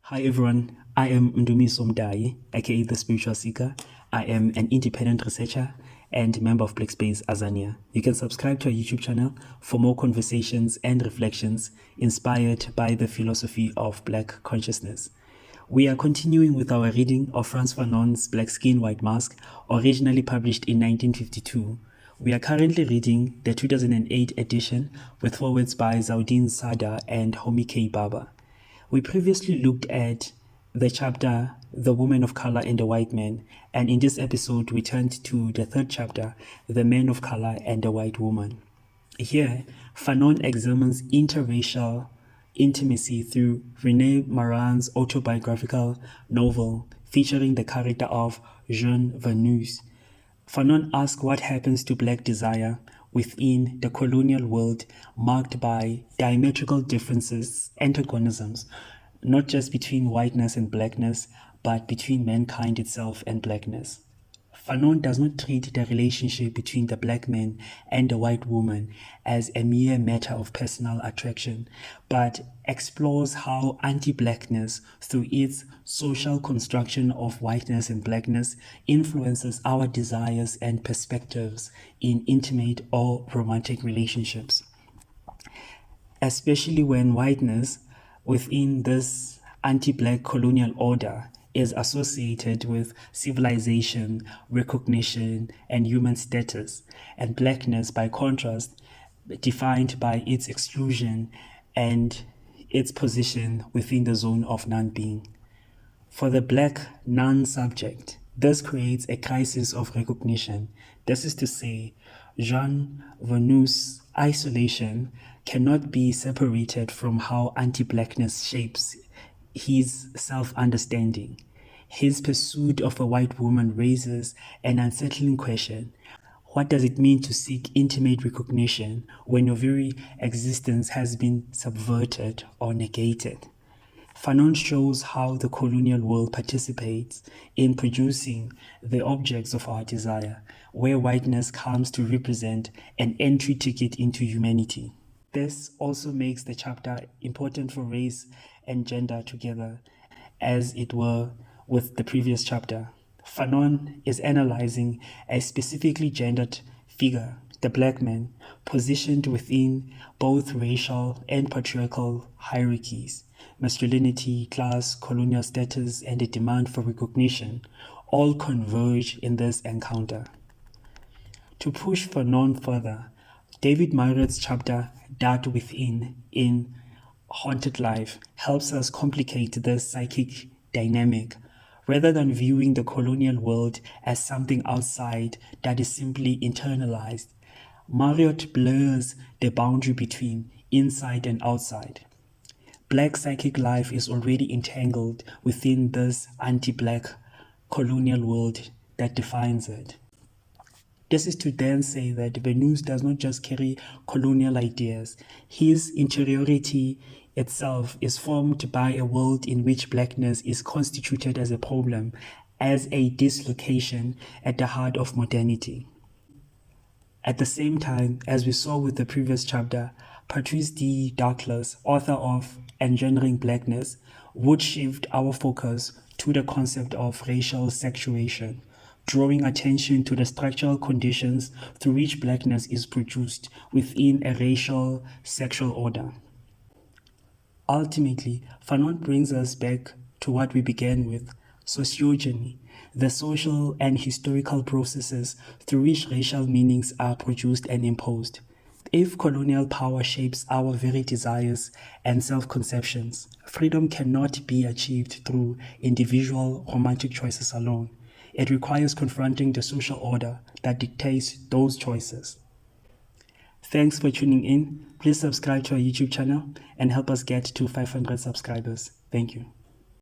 Hi everyone, I am Ndumiso Mdai, aka The Spiritual Seeker. I am an independent researcher and member of Black Space Azania. You can subscribe to our YouTube channel for more conversations and reflections inspired by the philosophy of Black consciousness. We are continuing with our reading of Frantz Fanon's Black Skin, White Mask, originally published in 1952. We are currently reading the 2008 edition with forwards by Zaudin Sada and Homi K. Baba. We previously looked at the chapter, The Woman of Color and the White Man, and in this episode we turned to the third chapter, The Man of Color and the White Woman. Here, Fanon examines interracial intimacy through René Maran's autobiographical novel featuring the character of Jean Veneuse. Fanon asks what happens to Black desire within the colonial world marked by diametrical differences, antagonisms, not just between whiteness and blackness, but between mankind itself and blackness. Fanon does not treat the relationship between the black man and the white woman as a mere matter of personal attraction, but explores how anti-blackness, through its social construction of whiteness and blackness, influences our desires and perspectives in intimate or romantic relationships. Especially when whiteness within this anti-black colonial order is associated with civilization, recognition, and human status, and blackness, by contrast, defined by its exclusion and its position within the zone of non-being. For the black non-subject, this creates a crisis of recognition. This is to say, Jean Veneuse's isolation cannot be separated from how anti-blackness shapes his self-understanding. His pursuit of a white woman raises an unsettling question. What does it mean to seek intimate recognition when your very existence has been subverted or negated? Fanon shows how the colonial world participates in producing the objects of our desire, where whiteness comes to represent an entry ticket into humanity. This also makes the chapter important for race and gender together, as it were with the previous chapter. Fanon is analyzing a specifically gendered figure, the black man, positioned within both racial and patriarchal hierarchies. Masculinity, class, colonial status, and a demand for recognition all converge in this encounter. To push Fanon further, David Marriott's chapter Dark Within in Haunted Life helps us complicate this psychic dynamic. Rather than viewing the colonial world as something outside that is simply internalized, Marriott blurs the boundary between inside and outside. Black psychic life is already entangled within this anti-black colonial world that defines it. This is to then say that Veneuse does not just carry colonial ideas. His interiority itself is formed by a world in which blackness is constituted as a problem, as a dislocation at the heart of modernity. At the same time, as we saw with the previous chapter, Patrice D. Douglas, author of Engendering Blackness, would shift our focus to the concept of racial sexuation, drawing attention to the structural conditions through which blackness is produced within a racial sexual order. Ultimately, Fanon brings us back to what we began with, sociogeny, the social and historical processes through which racial meanings are produced and imposed. If colonial power shapes our very desires and self-conceptions, freedom cannot be achieved through individual romantic choices alone. It requires confronting the social order that dictates those choices. Thanks for tuning in. Please subscribe to our YouTube channel and help us get to 500 subscribers. Thank you.